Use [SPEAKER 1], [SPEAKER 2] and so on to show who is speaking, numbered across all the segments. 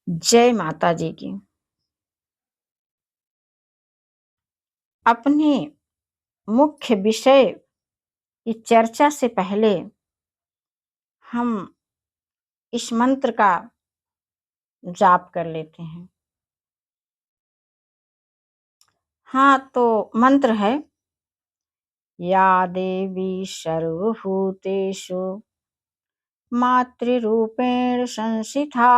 [SPEAKER 1] जय माता जी की। अपने मुख्य विषय की चर्चा से पहले हम इस मंत्र का जाप कर लेते हैं। हाँ, तो मंत्र है या देवी सर्वभूतेषु मातृरूपेण संस्थिता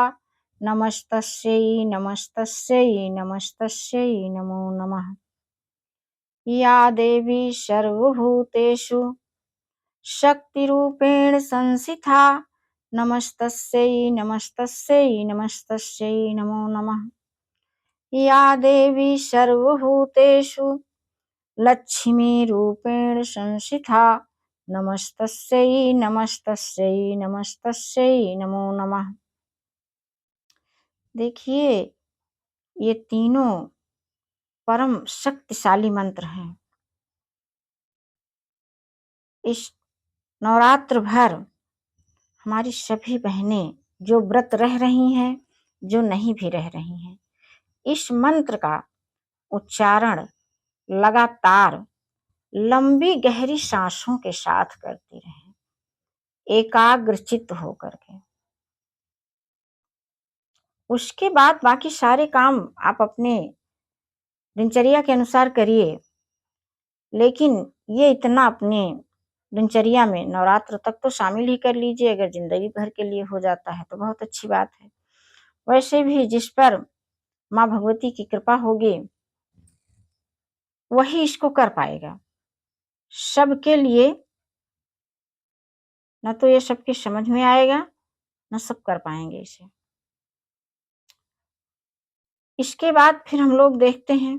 [SPEAKER 1] नमस्तस्यै नमस्तस्यै नमस्तस्यै नमो नमः। या देवी सर्वभूतेषु शक्तिरूपेण संस्थिता नमस्तस्यै नमस्तस्यै नमस्तस्यै नमो नमः। या देवी सर्वभूतेषु लक्ष्मीरूपेण संस्थिता नमस्तस्यै नमस्तस्यै नमस्तस्यै नमो नमः। देखिए, ये तीनों परम शक्तिशाली मंत्र हैं। इस नवरात्र भर हमारी सभी बहनें जो व्रत रह रही हैं, जो नहीं भी रह रही हैं, इस मंत्र का उच्चारण लगातार लंबी गहरी सांसों के साथ करती रहें, एकाग्रचित्त होकर के। उसके बाद बाकी सारे काम आप अपने दिनचर्या के अनुसार करिए, लेकिन ये इतना अपने दिनचर्या में नवरात्र तक तो शामिल ही कर लीजिए। अगर जिंदगी भर के लिए हो जाता है तो बहुत अच्छी बात है। वैसे भी जिस पर माँ भगवती की कृपा होगी वही इसको कर पाएगा। सबके लिए न तो ये सबके समझ में आएगा, न सब कर पाएंगे इसे। इसके बाद फिर हम लोग देखते हैं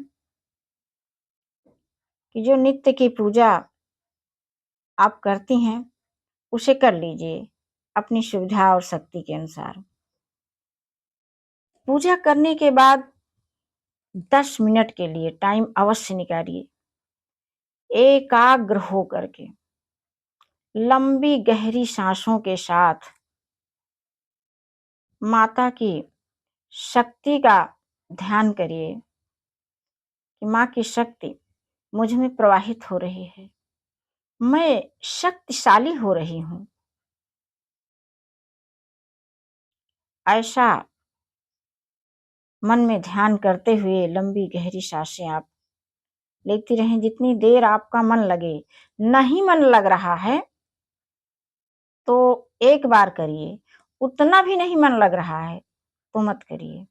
[SPEAKER 1] कि जो नित्य की पूजा आप करती हैं उसे कर लीजिए अपनी सुविधा और शक्ति के अनुसार। पूजा करने के बाद 10 मिनट के लिए टाइम अवश्य निकालिए, एकाग्र हो करके लंबी गहरी सांसों के साथ माता की शक्ति का ध्यान करिए कि माँ की शक्ति मुझ में प्रवाहित हो रही है, मैं शक्तिशाली हो रही हूँ। ऐसा मन में ध्यान करते हुए लंबी गहरी सांसें आप लेती रहें जितनी देर आपका मन लगे। नहीं मन लग रहा है तो एक बार करिए, उतना भी नहीं मन लग रहा है तो मत करिए।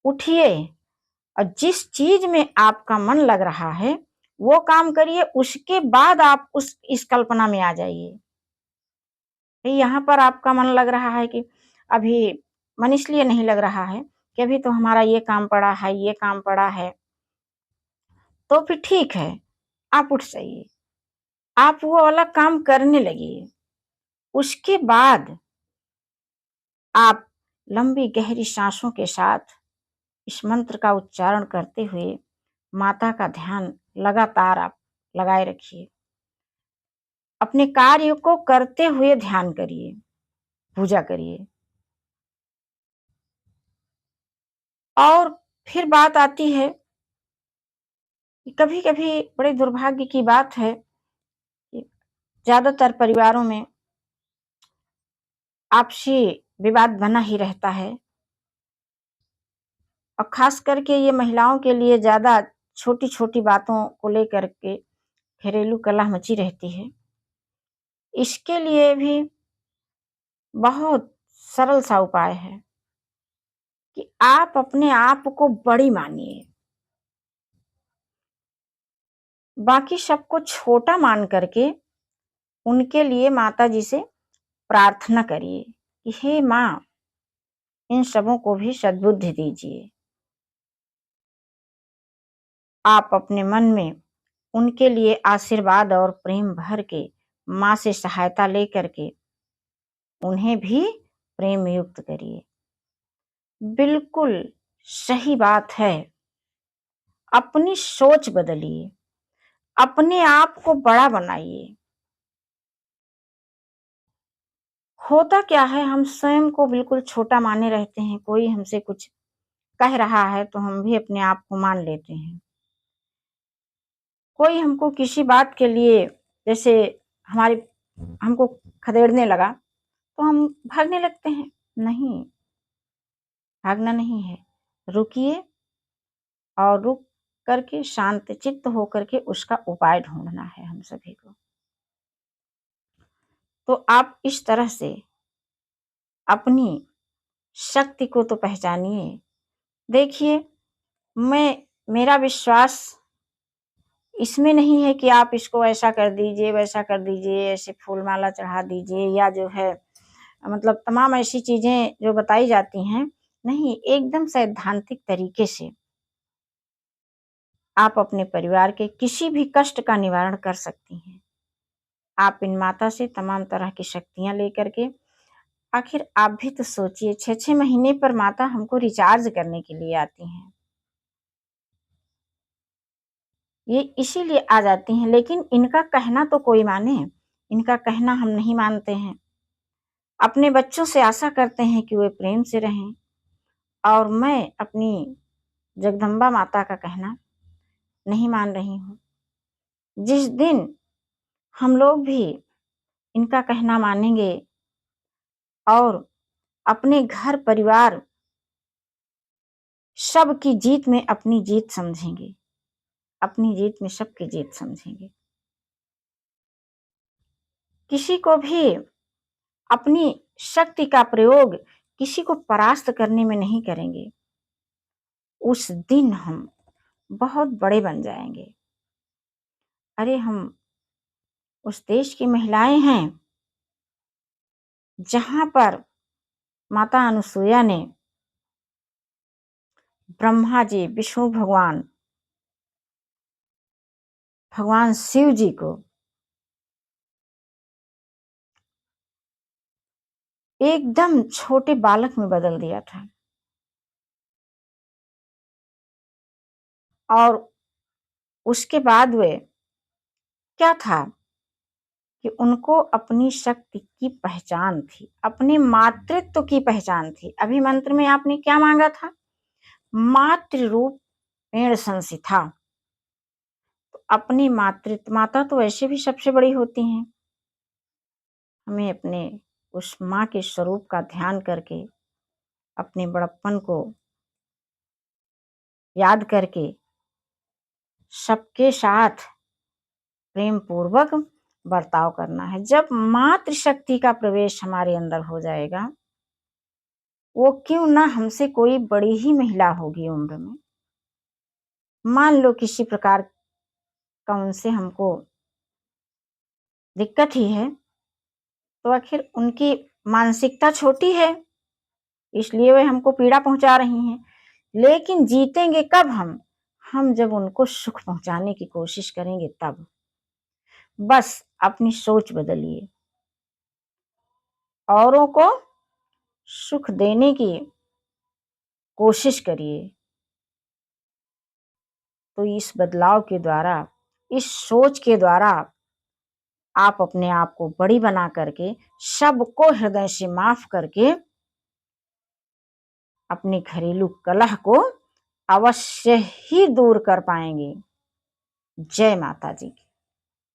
[SPEAKER 1] उठिए और जिस चीज में आपका मन लग रहा है वो काम करिए, उसके बाद आप इस कल्पना में आ जाइए। यहाँ पर आपका मन लग रहा है कि अभी मन इसलिए नहीं लग रहा है कि अभी तो हमारा ये काम पड़ा है, ये काम पड़ा है, तो फिर ठीक है, आप उठ जाइए, आप वो वाला काम करने लगिए। उसके बाद आप लंबी गहरी सांसों के साथ इस मंत्र का उच्चारण करते हुए माता का ध्यान लगातार आप लगाए रखिए। अपने कार्य को करते हुए ध्यान करिए, पूजा करिए। और फिर बात आती है कि कभी कभी बड़े दुर्भाग्य की बात है कि ज्यादातर परिवारों में आपसी विवाद बना ही रहता है, और खास करके ये महिलाओं के लिए ज्यादा छोटी छोटी बातों को लेकर के घरेलू कलह मची रहती है। इसके लिए भी बहुत सरल सा उपाय है कि आप अपने आप को बड़ी मानिए, बाकी सबको छोटा मान करके उनके लिए माता जी से प्रार्थना करिए कि हे माँ, इन सबों को भी सद्बुद्धि दीजिए। आप अपने मन में उनके लिए आशीर्वाद और प्रेम भर के माँ से सहायता लेकर के उन्हें भी प्रेम युक्त करिए। बिल्कुल सही बात है। अपनी सोच बदलिए, अपने आप को बड़ा बनाइए, होता क्या है, हम स्वयं को बिल्कुल छोटा माने रहते हैं। कोई हमसे कुछ कह रहा है तो हम भी अपने आप को मान लेते हैं। कोई हमको किसी बात के लिए जैसे हमारी हमको खदेड़ने लगा तो हम भागने लगते हैं। नहीं, भागना नहीं है। रुकिए और रुक करके शांतचित्त होकर के उसका उपाय ढूँढना है हम सभी को। तो आप इस तरह से अपनी शक्ति को तो पहचानिए। देखिए, मेरा विश्वास इसमें नहीं है कि आप इसको ऐसा कर दीजिए, वैसा कर दीजिए, ऐसे फूल माला चढ़ा दीजिए या जो है मतलब तमाम ऐसी चीज़ें जो बताई जाती हैं, नहीं, एकदम सैद्धांतिक तरीके से आप अपने परिवार के किसी भी कष्ट का निवारण कर सकती हैं। आप इन माता से तमाम तरह की शक्तियाँ लेकर के आखिर आप भी तो सोचिए 6-6 महीने पर माता हमको रिचार्ज करने के लिए आती हैं। ये इसीलिए आ जाती हैं, लेकिन इनका कहना तो कोई माने, इनका कहना हम नहीं मानते हैं। अपने बच्चों से आशा करते हैं कि वे प्रेम से रहें और मैं अपनी जगदम्बा माता का कहना नहीं मान रही हूँ। जिस दिन हम लोग भी इनका कहना मानेंगे और अपने घर परिवार सबकी जीत में अपनी जीत समझेंगे, अपनी जीत में सबकी जीत समझेंगे। किसी को भी अपनी शक्ति का प्रयोग किसी को परास्त करने में नहीं करेंगे। उस दिन हम बहुत बड़े बन जाएंगे। अरे हम उस देश की महिलाएं हैं जहां पर माता अनुसुईया ने ब्रह्मा जी, विष्णु भगवान, भगवान शिव जी को एकदम छोटे बालक में बदल दिया था और उसके बाद वे क्या था कि उनको अपनी शक्ति की पहचान थी, अपने मातृत्व की पहचान थी। अभी मंत्र में आपने क्या मांगा था? मातृ रूप पेड़ संसिथा। तो अपनी मातृत्व, माता तो वैसे भी सबसे बड़ी होती हैं। हमें अपने उस माँ के स्वरूप का ध्यान करके अपने बड़प्पन को याद करके सबके साथ प्रेम पूर्वक बर्ताव करना है। जब मातृशक्ति का प्रवेश हमारे अंदर हो जाएगा, वो क्यों ना हमसे कोई बड़ी ही महिला होगी उम्र में, मान लो किसी प्रकार का उनसे हमको दिक्कत ही है, तो आखिर उनकी मानसिकता छोटी है, इसलिए वे हमको पीड़ा पहुंचा रही हैं। लेकिन जीतेंगे कब हम जब उनको सुख पहुंचाने की कोशिश करेंगे तब। बस अपनी सोच बदलिए, औरों को सुख देने की कोशिश करिए। तो इस बदलाव के द्वारा, इस सोच के द्वारा आप अपने आप को बड़ी बना करके सबको हृदय से माफ करके अपने घरेलू कलह को अवश्य ही दूर कर पाएंगे। जय माता जी की।